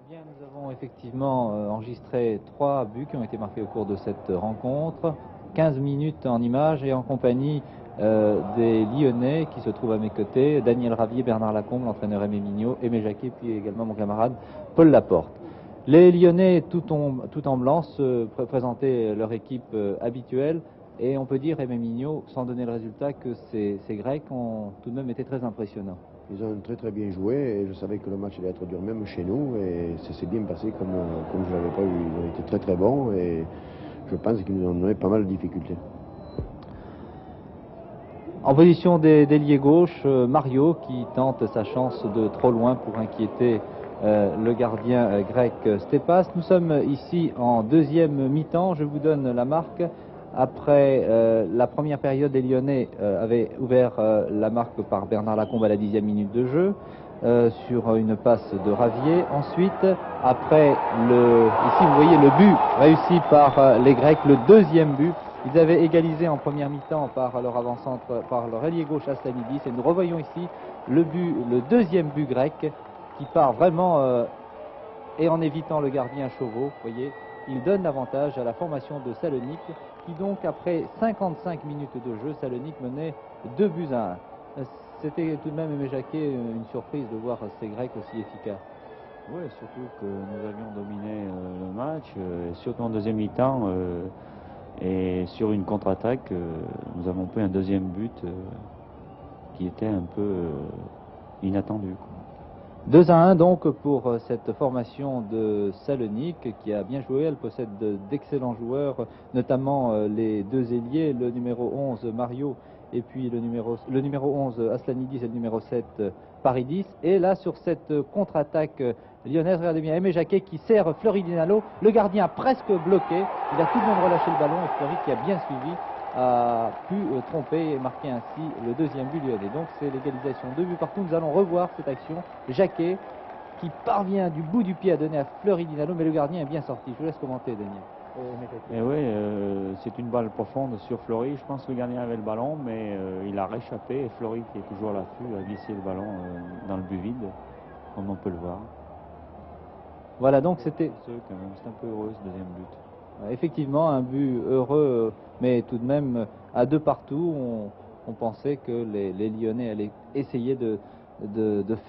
Bien, nous avons effectivement enregistré 3 buts qui ont été marqués au cours de cette rencontre. 15 minutes en images et en compagnie des Lyonnais qui se trouvent à mes côtés. Daniel Ravier, Bernard Lacombe, l'entraîneur Aimé Mignot, Aimé Jacquet, puis également mon camarade Paul Laporte. Les Lyonnais, tout en blanc, se présentaient leur équipe habituelle. Et on peut dire, Aimé Mignot, sans donner le résultat, que ces Grecs ont tout de même été très impressionnants. Ils ont très bien joué et je savais que le match allait être dur même chez nous et ça s'est bien passé comme je l'avais pas vu. Ils ont été très bons et je pense qu'ils nous ont donné pas mal de difficultés. En position d'ailier gauche, Mario qui tente sa chance de trop loin pour inquiéter le gardien grec Stepas. Nous sommes ici en deuxième mi-temps. Je vous donne la marque. Après la première période, les Lyonnais avaient ouvert la marque par Bernard Lacombe à la 10e minute de jeu sur une passe de Ravier. Ensuite, après ici vous voyez le but réussi par les Grecs, le deuxième but. Ils avaient égalisé en première mi-temps par leur avant-centre, par leur ailier gauche Aslanidis. Et nous revoyons ici le deuxième but grec qui part vraiment et en évitant le gardien Chauveau. Vous voyez, il donne l'avantage à la formation de Salonique qui donc après 55 minutes de jeu, Salonique menait 2-1. C'était tout de même, Aimé Jacquet, une surprise de voir ces Grecs aussi efficaces. Oui, surtout que nous avions dominé le match, surtout en deuxième mi-temps. Et sur une contre-attaque, nous avons pris un deuxième but qui était un peu inattendu. 2-1 donc pour cette formation de Salonique qui a bien joué. Elle possède d'excellents joueurs, notamment les deux ailiers, le numéro 11 Mario et puis le numéro 11 Aslanidis et le numéro 7 Paridis. Et là sur cette contre-attaque lyonnaise, regardez bien Aimé Jacquet qui sert Fleury Dinalo. Le gardien a presque bloqué, il a tout de même relâché le ballon et Fleury qui a bien suivi a pu tromper et marquer ainsi le deuxième but lyonnais. Donc c'est l'égalisation, 2 buts partout. Nous allons revoir cette action. Jacquet qui parvient du bout du pied à donner à Fleury Dinalo, mais le gardien est bien sorti. Je vous laisse commenter, Daniel. Et oui, c'est une balle profonde sur Fleury. Je pense que le gardien avait le ballon, mais il a réchappé et Fleury, qui est toujours à l'affût, a glissé le ballon dans le but vide, comme on peut le voir. Voilà, donc c'était un peu heureux ce deuxième but. Effectivement, un but heureux, mais tout de même à 2 partout. On pensait que les Lyonnais allaient essayer de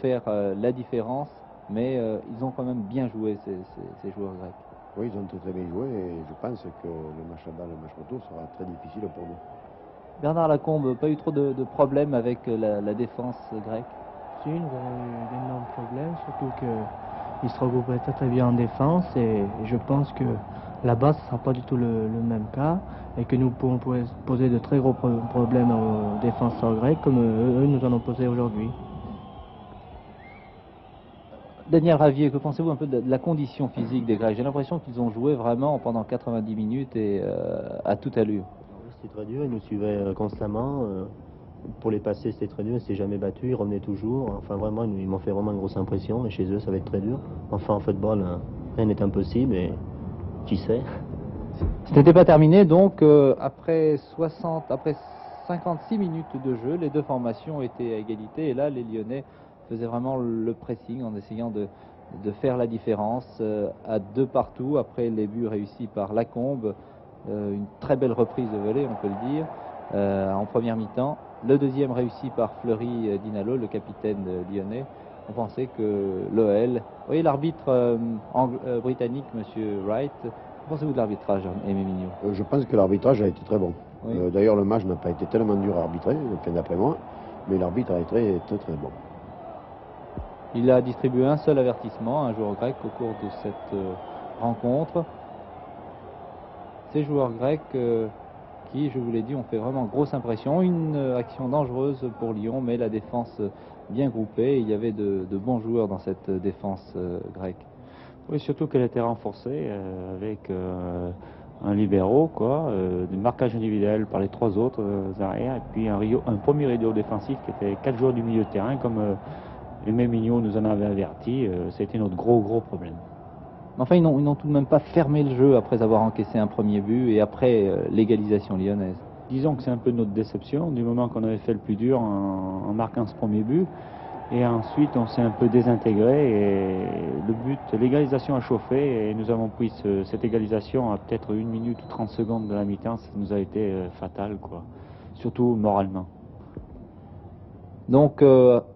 faire la différence, mais ils ont quand même bien joué ces joueurs grecs. Oui, ils ont très bien joué et je pense que le match là-bas, le match retour sera très difficile pour nous. Bernard Lacombe, pas eu trop de problèmes avec la défense grecque? Si, nous avons eu d'énormes problèmes, surtout qu'ils se regroupaient très bien en défense et je pense que là-bas ce ne sera pas du tout le même cas et que nous pourrons poser de très gros problèmes aux défenseurs grecs comme eux nous en ont posé aujourd'hui. Daniel Ravier, que pensez-vous un peu de la condition physique des Grecs? J'ai l'impression qu'ils ont joué vraiment pendant 90 minutes et à toute allure. C'était très dur, ils nous suivaient constamment. Pour les passer, c'était très dur, ils ne s'étaient jamais battus, ils revenaient toujours. Enfin, vraiment, ils m'ont fait vraiment une grosse impression et chez eux, ça va être très dur. Enfin, en football, rien n'est impossible et qui sait. Ce n'était pas terminé, donc après 56 minutes de jeu, les deux formations étaient à égalité et là, les Lyonnais faisaient vraiment le pressing en essayant de faire la différence à 2 partout après les buts réussis par Lacombe. Une très belle reprise de volée, on peut le dire, en première mi-temps. Le deuxième réussi par Fleury Dinalo, le capitaine lyonnais. On pensait que l'OL... Vous voyez l'arbitre britannique, M. Wright. Que pensez-vous de l'arbitrage, Aimé Mignot? Je pense que l'arbitrage a été très bon. Oui. D'ailleurs, le match n'a pas été tellement dur à arbitrer, d'après moi, mais l'arbitre a été très bon. Il a distribué un seul avertissement, un joueur grec, au cours de cette rencontre. Ces joueurs grecs qui, je vous l'ai dit, ont fait vraiment grosse impression. Une action dangereuse pour Lyon, mais la défense bien groupée. Il y avait de bons joueurs dans cette défense grecque. Oui, surtout qu'elle était renforcée avec un libéro, du marquage individuel par les 3 autres arrières, et puis un premier rideau défensif qui était 4 joueurs du milieu de terrain, comme Aimé Mignot nous en avait averti. C'était notre gros problème. Enfin, ils n'ont tout de même pas fermé le jeu après avoir encaissé un premier but et après l'égalisation lyonnaise. Disons que c'est un peu notre déception, du moment qu'on avait fait le plus dur en marquant ce premier but. Et ensuite, on s'est un peu désintégré et le but, l'égalisation a chauffé et nous avons pris cette égalisation à peut-être 1 minute ou 30 secondes de la mi-temps. Ça nous a été fatal, quoi. Surtout moralement. Donc,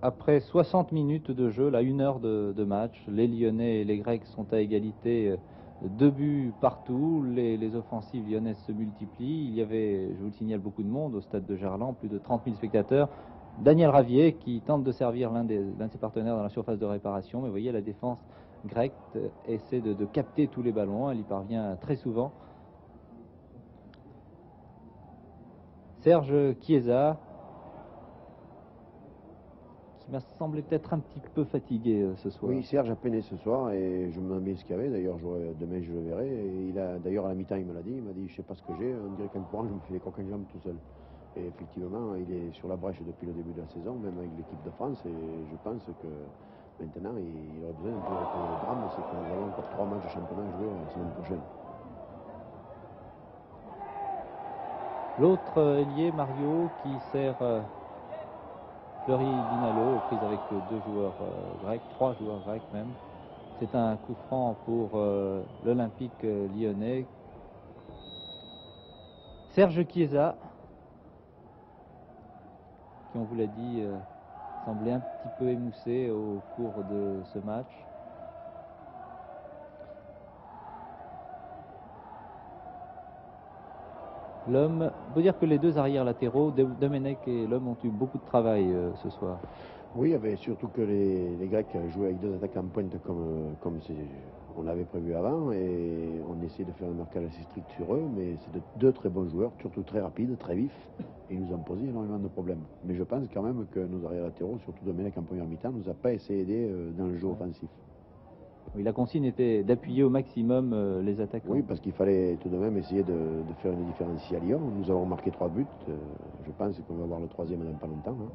après 60 minutes de jeu, là, 1 heure de match, les Lyonnais et les Grecs sont à égalité, 2 buts partout. Les offensives lyonnaises se multiplient. Il y avait, je vous le signale, beaucoup de monde au stade de Gerland, plus de 30 000 spectateurs. Daniel Ravier qui tente de servir l'un de ses partenaires dans la surface de réparation. Mais vous voyez, la défense grecque essaie de capter tous les ballons. Elle y parvient très souvent. Serge Chiesa, qui m'a semblé peut-être un petit peu fatigué ce soir. Oui, Serge a peiné ce soir et je me demande bien ce qu'il y avait. D'ailleurs, demain je le verrai. Et d'ailleurs, à la mi-temps, il me l'a dit. Il m'a dit, je sais pas ce que j'ai. On dirait qu'en courant, je me fais les coques en jambes tout seul. Et effectivement, il est sur la brèche depuis le début de la saison, même avec l'équipe de France. Et je pense que maintenant, il aurait besoin d'un peu de drame. C'est que nous avons encore 3 matchs de championnat à jouer la semaine prochaine. L'autre ailier, Mario, qui sert Fleury Dinalo, aux prises avec 2 joueurs grecs, 3 joueurs grecs même. C'est un coup franc pour l'Olympique lyonnais. Serge Chiesa, qui, on vous l'a dit, semblait un petit peu émoussé au cours de ce match. L'homme, il faut dire que les 2 arrières latéraux, Domenech et l'homme, ont eu beaucoup de travail ce soir. Oui, surtout que les Grecs jouaient avec 2 attaquants en pointe comme on l'avait prévu avant, et on essayait de faire un marquage assez strict sur eux, mais c'est 2 très bons joueurs, surtout très rapides, très vifs, et ils nous ont posé énormément de problèmes. Mais je pense quand même que nos arrières latéraux, surtout Domenech en première mi-temps, nous a pas essayé d'aider dans le jeu offensif. Oui, la consigne était d'appuyer au maximum les attaquants. Oui, parce qu'il fallait tout de même essayer de faire une différence à Lyon. Nous avons marqué 3 buts, je pense qu'on va avoir le 3e dans pas longtemps. Hein.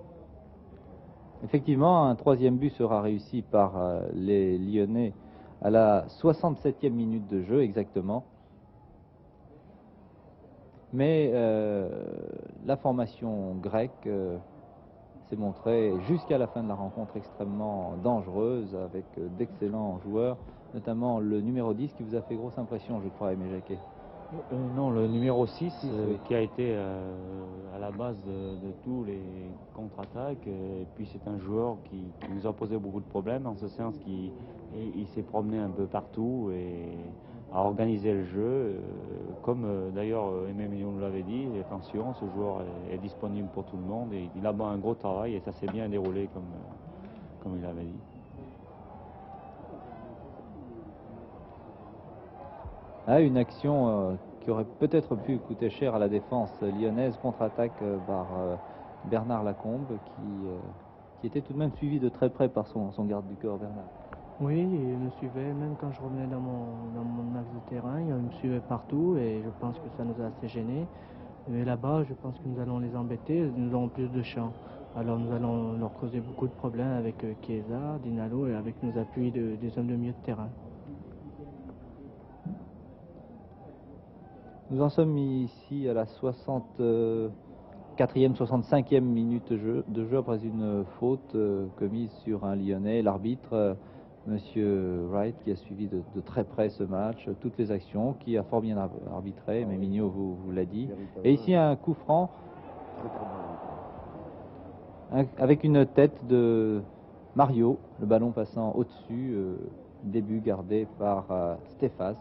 Effectivement, un 3e but sera réussi par les Lyonnais à la 67e minute de jeu exactement. Mais la formation grecque s'est montrée jusqu'à la fin de la rencontre extrêmement dangereuse avec d'excellents joueurs, notamment le numéro 10 qui vous a fait grosse impression, je crois, Aimé Jacquet. Non, le numéro 6 oui. qui a été à la base de tous les contre-attaques. Et puis c'est un joueur qui nous a posé beaucoup de problèmes, en ce sens qu'il s'est promené un peu partout et a organisé le jeu. Comme d'ailleurs Aimé Mignon nous l'avait dit, attention, ce joueur est disponible pour tout le monde et il a un gros travail et ça s'est bien déroulé comme il l'avait dit. Ah, une action qui aurait peut-être pu coûter cher à la défense lyonnaise, contre-attaque par Bernard Lacombe, qui était tout de même suivi de très près par son garde du corps, Bernard. Oui, il me suivait, même quand je revenais dans mon axe de terrain, il me suivait partout et je pense que ça nous a assez gênés. Mais là-bas, je pense que nous allons les embêter, nous aurons plus de champs. Alors nous allons leur causer beaucoup de problèmes avec Chiesa, Dinalo et avec nos appuis des hommes de milieu de terrain. Nous en sommes ici à la 64e, 65e minute de jeu après une faute commise sur un Lyonnais. L'arbitre, Monsieur Wright, qui a suivi de très près ce match, toutes les actions, qui a fort bien arbitré, mais Mignot vous l'a dit. Et ici un coup franc avec une tête de Mario, le ballon passant au-dessus, début gardé par Stefas,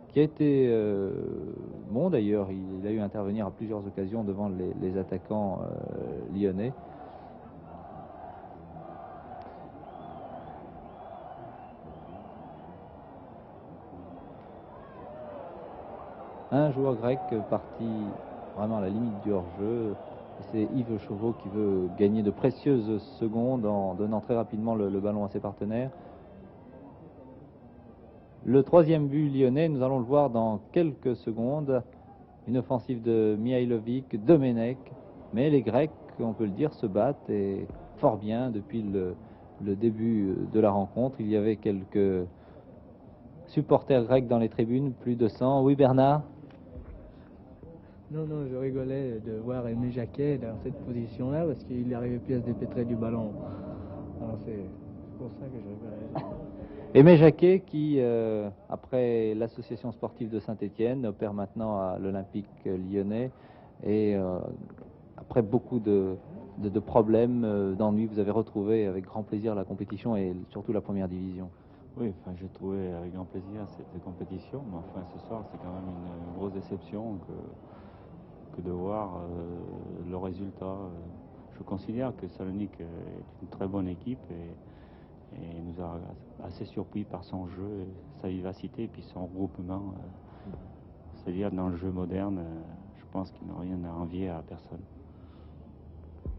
qui a été bon d'ailleurs, il a eu à intervenir à plusieurs occasions devant les attaquants lyonnais. Un joueur grec parti vraiment à la limite du hors-jeu, c'est Yves Chauveau qui veut gagner de précieuses secondes en donnant très rapidement le ballon à ses partenaires. Le 3e but lyonnais, nous allons le voir dans quelques secondes. Une offensive de Mihailovic, Domenech, mais les Grecs, on peut le dire, se battent et fort bien depuis le début de la rencontre. Il y avait quelques supporters grecs dans les tribunes, plus de 100. Oui, Bernard? Non, je rigolais de voir Aimé Jacquet dans cette position-là parce qu'il n'arrivait plus à se dépêtrer du ballon. Alors c'est pour ça que je regrette. Aimé Jacquet qui, après l'association sportive de Saint-Étienne, opère maintenant à l'Olympique lyonnais et après beaucoup de problèmes, d'ennuis, vous avez retrouvé avec grand plaisir la compétition et surtout la première division. Oui, enfin, j'ai trouvé avec grand plaisir cette compétition, mais enfin ce soir c'est quand même une grosse déception que de voir le résultat. Je considère que Salonique est une très bonne équipe et nous a assez surpris par son jeu, sa vivacité et puis son regroupement. C'est-à-dire dans le jeu moderne, je pense qu'il n'a rien à envier à personne.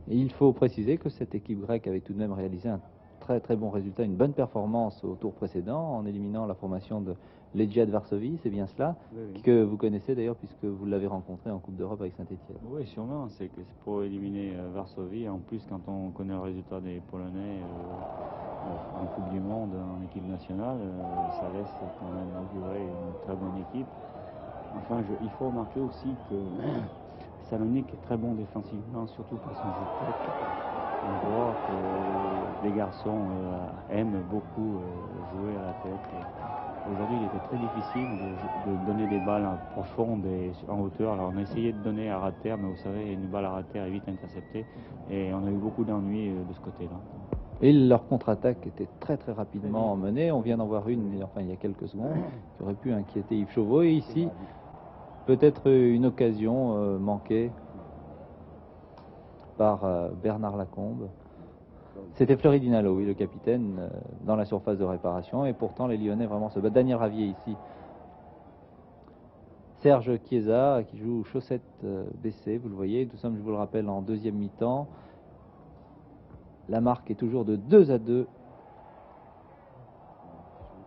Et il faut préciser que cette équipe grecque avait tout de même réalisé un très bon résultat, une bonne performance au tour précédent en éliminant la formation de Legia de Varsovie, c'est bien cela, Oui. que vous connaissez d'ailleurs puisque vous l'avez rencontré en Coupe d'Europe avec Saint-Étienne. Oui, sûrement, c'est pour éliminer Varsovie. En plus, quand on connaît le résultat des Polonais en Coupe du Monde, en équipe nationale, ça laisse quand même augurer une très bonne équipe. Enfin, il faut remarquer aussi que Salonique est très bon défensivement, surtout par son jeu de tête. On voit que les garçons aiment beaucoup jouer à la tête. Aujourd'hui, il était très difficile de donner des balles profondes et en hauteur. Alors, on a essayé de donner à ras de terre, mais vous savez, une balle à ras de terre est vite interceptée. Et on a eu beaucoup d'ennuis de ce côté-là. Et leur contre-attaque était très rapidement menée. On vient d'en voir une, enfin il y a quelques secondes, qui aurait pu inquiéter Yves Chauveau. Et ici, peut-être une occasion manquée par Bernard Lacombe. C'était Fleury Dinalo, oui, le capitaine, dans la surface de réparation. Et pourtant, les Lyonnais vraiment se battent. Daniel Ravier ici. Serge Chiesa qui joue chaussettes baissées, vous le voyez. Nous sommes, je vous le rappelle, en deuxième mi-temps. La marque est toujours de 2-2.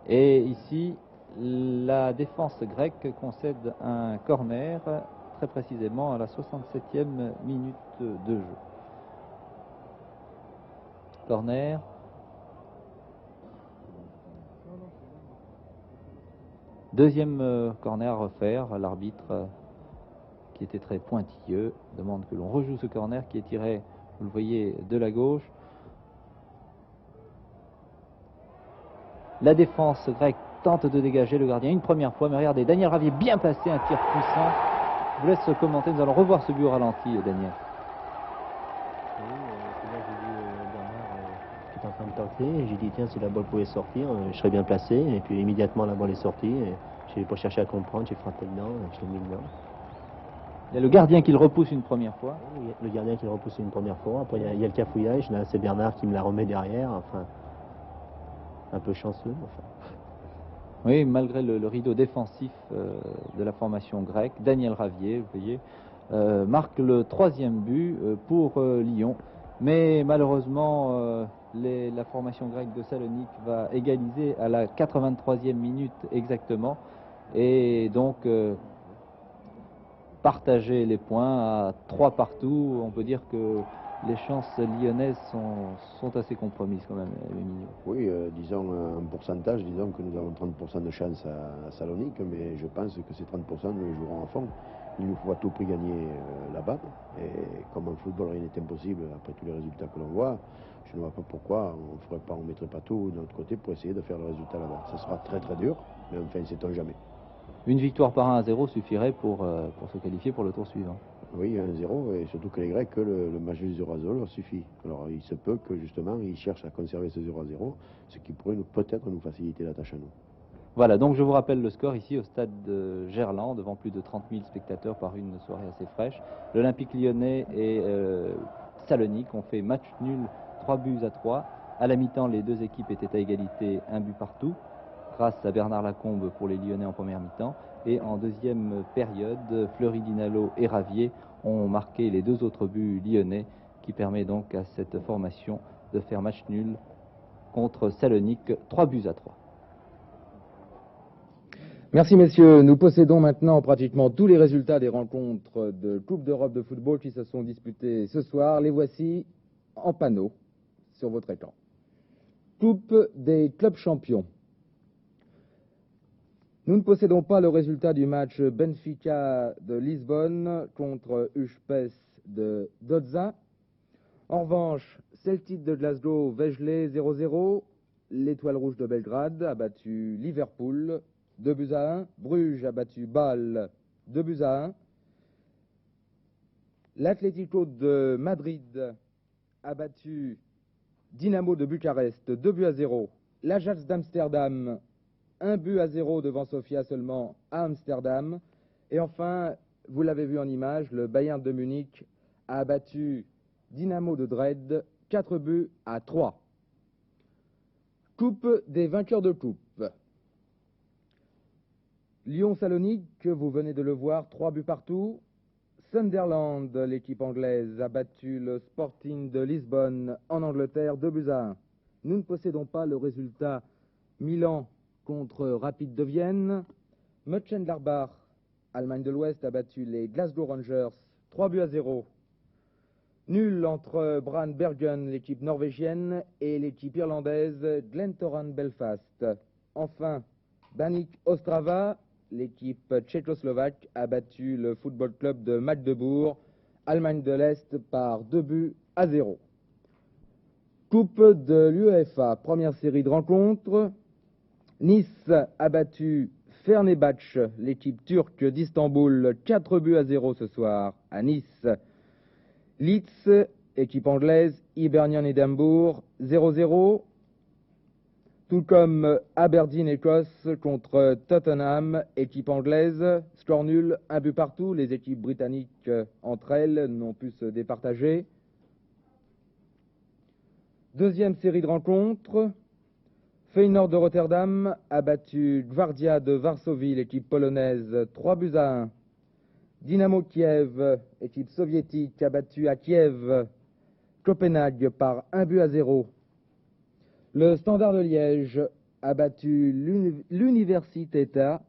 Et ici, la défense grecque concède un corner, très précisément à la 67e minute de jeu. Corner. Deuxième corner à refaire. L'arbitre, qui était très pointilleux, demande que l'on rejoue ce corner qui est tiré, vous le voyez, de la gauche. La défense grecque tente de dégager le gardien une première fois, mais regardez, Daniel Ravier bien placé, un tir puissant. Je vous laisse commenter, nous allons revoir ce but au ralenti, Daniel. Oui, c'est là que j'ai vu Bernard qui était en train de tenter, et j'ai dit tiens, si la balle pouvait sortir, je serais bien placé, et puis immédiatement la balle est sortie, et j'ai pas cherché à comprendre, j'ai frappé dedans, et je l'ai mis dedans. Il y a le gardien qui le repousse une première fois. Oui, le gardien qui l'a repoussé une première fois, après il y a le cafouillage, là c'est Bernard qui me la remet derrière, enfin, un peu chanceux, enfin. Oui, malgré le rideau défensif de la formation grecque, Daniel Ravier, vous voyez, marque le troisième but pour Lyon. Mais malheureusement, la formation grecque de Salonique va égaliser à la 83e minute exactement. Et donc, partager les points à 3 partout, on peut dire que les chances lyonnaises sont assez compromises quand même, Émilie. Oui, disons en pourcentage, disons que nous avons 30% de chance à Salonique, mais je pense que ces 30% nous les jouerons à fond. Il nous faut à tout prix gagner là-bas. Et comme en football rien n'est impossible, après tous les résultats que l'on voit, je ne vois pas pourquoi on ne mettrait pas tout de notre côté pour essayer de faire le résultat là-bas. Ce sera très dur, mais enfin, sait-on jamais. Une victoire par 1-0 suffirait pour se qualifier pour le tour suivant. Oui, 1-0, et surtout que les Grecs, le match du 0-0 leur suffit. Alors il se peut que justement ils cherchent à conserver ce 0-0, ce qui pourrait peut-être nous faciliter la tâche à nous. Voilà, donc je vous rappelle le score ici au stade de Gerland, devant plus de 30 000 spectateurs par une soirée assez fraîche. L'Olympique lyonnais et Salonique ont fait match nul 3-3. À la mi-temps, les deux équipes étaient à égalité, un but partout, grâce à Bernard Lacombe pour les Lyonnais en première mi-temps. Et en deuxième période, Fleury Dinalo et Ravier ont marqué les deux autres buts lyonnais, qui permet donc à cette formation de faire match nul contre Salonique, 3-3. Merci messieurs, nous possédons maintenant pratiquement tous les résultats des rencontres de Coupe d'Europe de football qui se sont disputées ce soir. Les voici en panneau sur votre écran. Coupe des clubs champions. Nous ne possédons pas le résultat du match Benfica de Lisbonne contre Uspes de Dodza. En revanche, Celtic de Glasgow, Vejle 0-0. L'Étoile Rouge de Belgrade a battu Liverpool 2-1. Bruges a battu Bâle 2-1. L'Atlético de Madrid a battu Dynamo de Bucarest 2-0. L'Ajax d'Amsterdam 1-0 devant Sofia seulement à Amsterdam. Et enfin, vous l'avez vu en image, le Bayern de Munich a battu Dynamo de Dresde 4-3. Coupe des vainqueurs de coupe. Lyon-Salonique, vous venez de le voir, 3-partout. Sunderland, l'équipe anglaise, a battu le Sporting de Lisbonne en Angleterre 2-1. Nous ne possédons pas le résultat Milan contre Rapid de Vienne. Mönchengladbach, Allemagne de l'Ouest, a battu les Glasgow Rangers 3-0. Nul entre Brann Bergen, l'équipe norvégienne, et l'équipe irlandaise Glentoran Belfast. Enfin, Baník Ostrava, l'équipe tchécoslovaque, a battu le football club de Magdebourg, Allemagne de l'Est, par 2-0. Coupe de l'UEFA, première série de rencontres. Nice a battu Fenerbahçe, l'équipe turque d'Istanbul, 4-0 ce soir à Nice. Leeds, équipe anglaise, Hibernian Édimbourg, 0-0. Tout comme Aberdeen Écosse contre Tottenham, équipe anglaise, score nul, 1-partout. Les équipes britanniques entre elles n'ont pu se départager. Deuxième série de rencontres. Feyenoord de Rotterdam a battu Gwardia de Varsovie, l'équipe polonaise, 3-1. Dynamo Kiev, équipe soviétique, a battu à Kiev Copenhague par 1-0. Le Standard de Liège a battu l'Universiteta